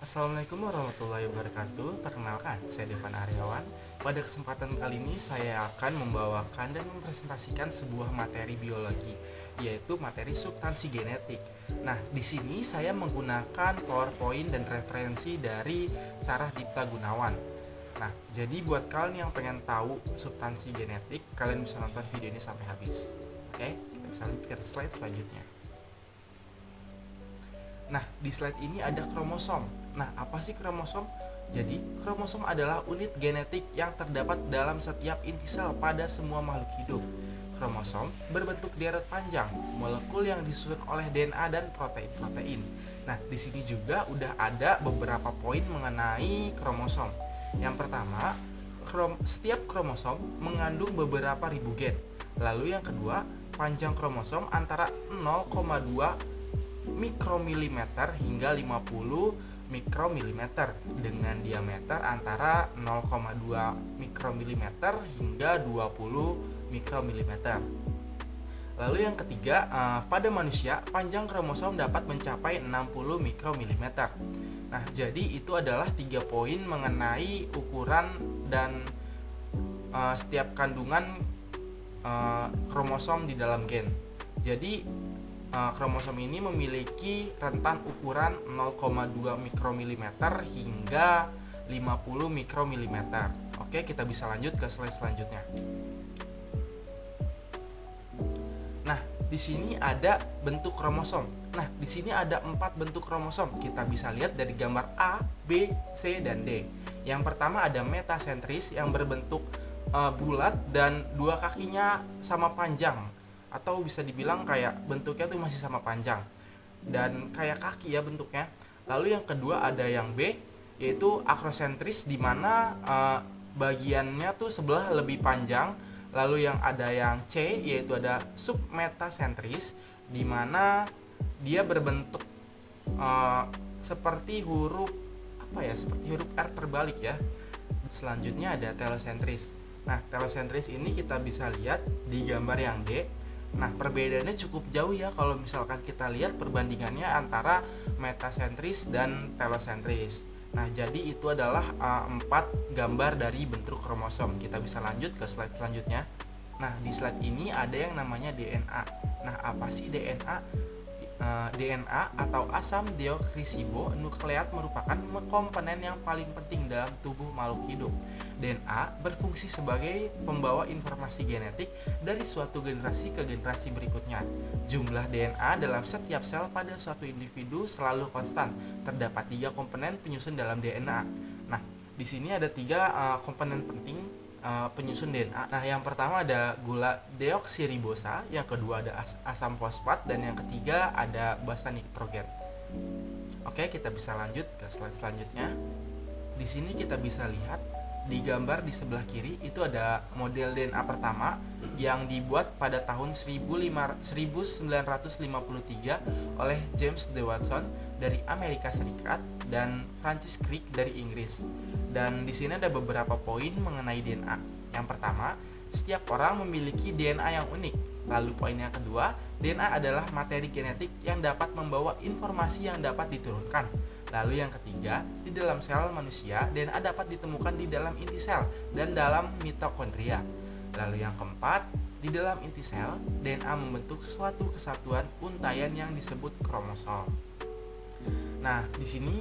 Assalamualaikum warahmatullahi wabarakatuh. Perkenalkan, saya Devan Aryawan. Pada kesempatan kali ini saya akan membawakan dan mempresentasikan sebuah materi biologi, yaitu materi substansi genetik. Nah, di sini saya menggunakan PowerPoint dan referensi dari Sarah Dipta Gunawan. Nah, jadi buat kalian yang pengen tahu substansi genetik, kalian bisa nonton video ini sampai habis. Oke, kita bisa lanjut ke slide selanjutnya. Nah, di slide ini ada kromosom. Nah, apa sih kromosom? Jadi, kromosom adalah unit genetik yang terdapat dalam setiap inti sel pada semua makhluk hidup. Kromosom berbentuk deret panjang, molekul yang disusun oleh DNA dan protein-protein. Nah, di sini juga udah ada beberapa poin mengenai kromosom. Yang pertama, setiap kromosom mengandung beberapa ribu gen. Lalu yang kedua, panjang kromosom antara 0,2 mikromilimeter hingga 50 mikromilimeter dengan diameter antara 0,2 mikromilimeter hingga 20 mikromilimeter. Lalu yang ketiga, pada manusia panjang kromosom dapat mencapai 60 mikromilimeter. Nah, jadi itu adalah 3 poin mengenai ukuran dan setiap kandungan kromosom di dalam gen. Jadi kromosom ini memiliki rentan ukuran 0,2 mikromilimeter hingga 50 mikromilimeter. Oke, kita bisa lanjut ke slide selanjutnya. Nah, di sini ada bentuk kromosom. Nah, di sini ada 4 bentuk kromosom. Kita bisa lihat dari gambar A, B, C, dan D. Yang pertama ada metasentris yang berbentuk bulat dan dua kakinya sama panjang, atau bisa dibilang kayak bentuknya tuh masih sama panjang dan kayak kaki ya bentuknya. Lalu yang kedua ada yang B, yaitu akrosentris, di mana bagiannya tuh sebelah lebih panjang. Lalu yang ada yang C, yaitu ada submetasentris, di mana dia berbentuk seperti huruf seperti huruf R terbalik ya. Selanjutnya ada telosentris. Nah, telosentris ini kita bisa lihat di gambar yang D. Nah, perbedaannya cukup jauh ya kalau misalkan kita lihat perbandingannya antara metasentris dan telosentris. Nah, jadi itu adalah 4 gambar dari bentuk kromosom. Kita bisa lanjut ke slide selanjutnya. Nah, di slide ini ada yang namanya DNA. Nah, apa sih DNA? DNA atau asam deoksiribonukleat merupakan komponen yang paling penting dalam tubuh makhluk hidup. DNA berfungsi sebagai pembawa informasi genetik dari suatu generasi ke generasi berikutnya. Jumlah DNA dalam setiap sel pada suatu individu selalu konstan. Terdapat 3 komponen penyusun dalam DNA. Nah, di sini ada 3 komponen penting penyusun DNA. Nah, yang pertama ada gula deoksiribosa, yang kedua ada asam fosfat, dan yang ketiga ada basa nitrogen. Oke, kita bisa lanjut ke slide selanjutnya. Di sini kita bisa lihat di gambar di sebelah kiri itu ada model DNA pertama yang dibuat pada tahun 1953 oleh James D. Watson dari Amerika Serikat dan Francis Crick dari Inggris. Dan di sini ada beberapa poin mengenai DNA. Yang pertama, setiap orang memiliki DNA yang unik. Lalu poin yang kedua, DNA adalah materi genetik yang dapat membawa informasi yang dapat diturunkan. Lalu yang ketiga, di dalam sel manusia, DNA dapat ditemukan di dalam inti sel dan dalam mitokondria. Lalu yang keempat, di dalam inti sel, DNA membentuk suatu kesatuan untaian yang disebut kromosom. Nah, di sini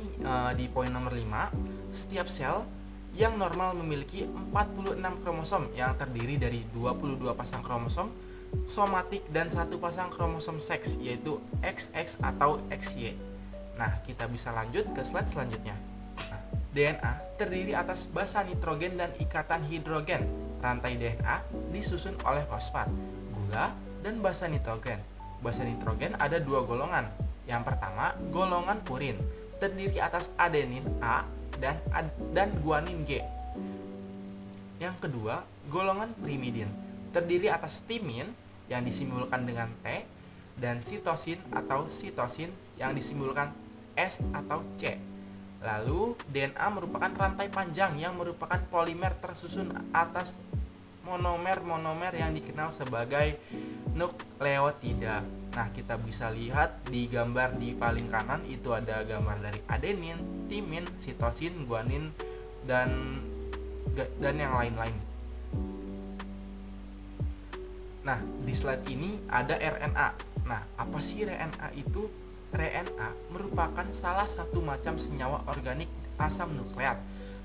di poin nomor 5, setiap sel yang normal memiliki 46 kromosom yang terdiri dari 22 pasang kromosom somatik dan 1 pasang kromosom seks, yaitu XX atau XY. Nah, kita bisa lanjut ke slide selanjutnya. Nah, DNA terdiri atas basa nitrogen dan ikatan hidrogen. Rantai DNA disusun oleh fosfat, gula, dan basa nitrogen. Basa nitrogen ada 2 golongan. Yang pertama, golongan purin, terdiri atas adenin A dan guanin G. Yang kedua, golongan pirimidin, terdiri atas timin yang disimbolkan dengan T dan sitosin atau sitosin yang disimbolkan S atau C. Lalu, DNA merupakan rantai panjang yang merupakan polimer tersusun atas monomer-monomer yang dikenal sebagai nukleotida. Nah, kita bisa lihat di gambar di paling kanan itu ada gambar dari adenin, timin, sitosin, guanin, dan yang lain-lain. Nah, di slide ini ada RNA. Nah, apa sih RNA itu? RNA merupakan salah satu macam senyawa organik asam nukleat,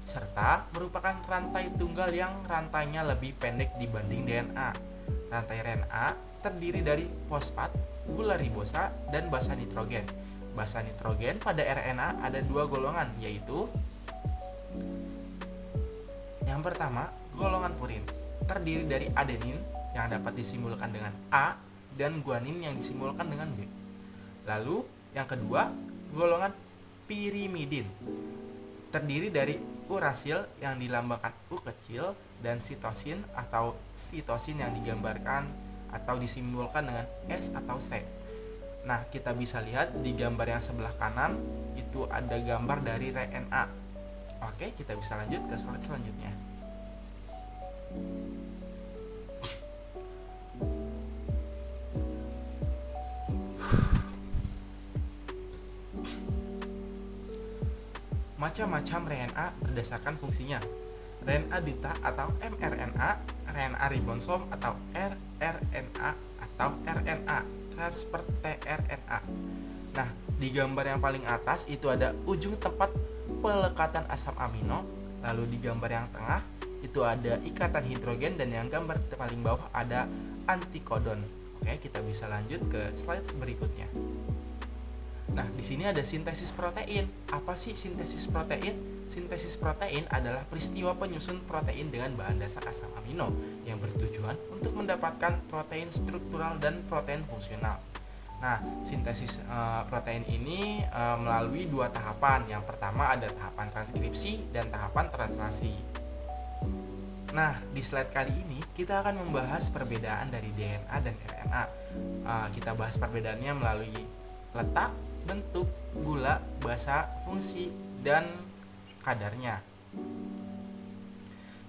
serta merupakan rantai tunggal yang rantainya lebih pendek dibanding DNA. Rantai RNA terdiri dari fosfat, gula ribosa, dan basa nitrogen. Basa nitrogen pada RNA ada 2 golongan, yaitu yang pertama, golongan purin, terdiri dari adenin yang dapat disimbolkan dengan A dan guanin yang disimbolkan dengan B. Lalu yang kedua, golongan pirimidin, terdiri dari urasil yang dilambangkan U kecil dan sitosin atau sitosin yang digambarkan atau disimbolkan dengan S atau C. Nah, kita bisa lihat di gambar yang sebelah kanan itu ada gambar dari RNA. Oke, kita bisa lanjut ke slide selanjutnya. Macam-macam RNA berdasarkan fungsinya. RNA duta atau mRNA, RNA ribosom atau rRNA, atau RNA transfer tRNA. Nah, di gambar yang paling atas itu ada ujung tempat pelekatan asam amino, lalu di gambar yang tengah itu ada ikatan hidrogen, dan yang gambar paling bawah ada antikodon. Oke, kita bisa lanjut ke slide berikutnya. Nah, di sini ada sintesis protein. Apa sih sintesis protein? Sintesis protein adalah peristiwa penyusun protein dengan bahan dasar asam amino yang bertujuan untuk mendapatkan protein struktural dan protein fungsional. Nah, sintesis protein ini melalui 2 tahapan. Yang pertama ada tahapan transkripsi dan tahapan translasi. Nah, di slide kali ini kita akan membahas perbedaan dari DNA dan RNA. Kita bahas perbedaannya melalui letak, bentuk, gula, basa, fungsi, dan kadarnya.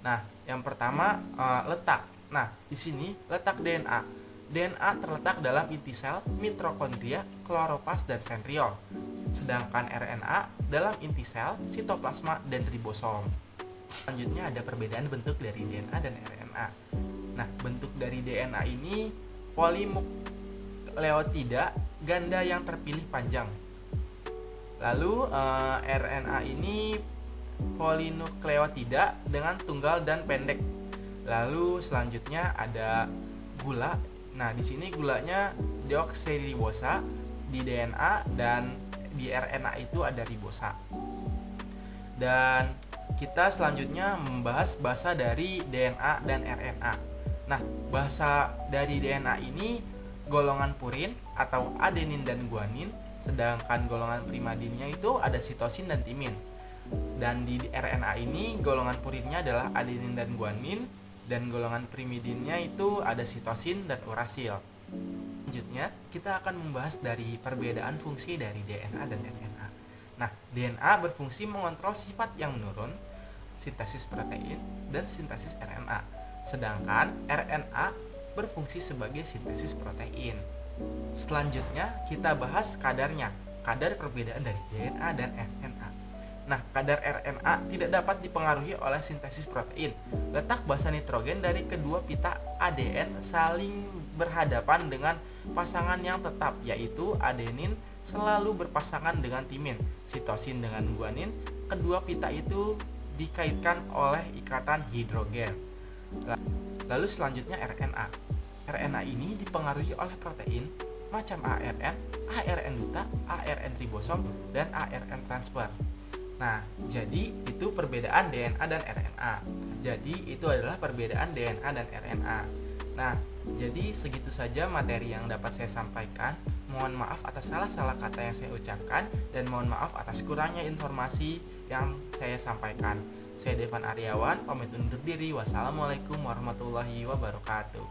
Nah, yang pertama letak. Nah, di sini letak DNA. DNA terletak dalam inti sel, mitokondria, kloroplas, dan sentriol. Sedangkan RNA dalam inti sel, sitoplasma, dan ribosom. Selanjutnya ada perbedaan bentuk dari DNA dan RNA. Nah, bentuk dari DNA ini polinukleotida ganda yang terpilih panjang. Lalu RNA ini polinukleotida dengan tunggal dan pendek. Lalu selanjutnya ada gula. Nah, di sini gulanya deoksiribosa di DNA, dan di RNA itu ada ribosa. Dan kita selanjutnya membahas basa dari DNA dan RNA. Nah, basa dari DNA ini golongan purin atau adenin dan guanin, sedangkan golongan primadinnya itu ada sitosin dan timin. Dan di RNA ini golongan purinnya adalah adenin dan guanin, dan golongan pirimidinnya itu ada sitosin dan urasil. Selanjutnya kita akan membahas dari perbedaan fungsi dari DNA dan RNA. Nah, DNA berfungsi mengontrol sifat yang menurun, sintesis protein, dan sintesis RNA. Sedangkan RNA berfungsi sebagai sintesis protein. Selanjutnya kita bahas kadarnya, kadar perbedaan dari DNA dan RNA. Nah, kadar RNA tidak dapat dipengaruhi oleh sintesis protein. Letak basa nitrogen dari kedua pita ADN saling berhadapan dengan pasangan yang tetap, yaitu adenin selalu berpasangan dengan timin, sitosin dengan guanin. Kedua pita itu dikaitkan oleh ikatan hidrogen. Lalu selanjutnya RNA. RNA ini dipengaruhi oleh protein macam ARN duta, ARN ribosom, dan ARN transfer. Nah, jadi itu perbedaan DNA dan RNA. Jadi itu adalah perbedaan DNA dan RNA. Nah, jadi segitu saja materi yang dapat saya sampaikan. Mohon maaf atas salah-salah kata yang saya ucapkan, dan mohon maaf atas kurangnya informasi yang saya sampaikan. Saya Devan Aryawan, pamit undur diri. Wassalamualaikum warahmatullahi wabarakatuh.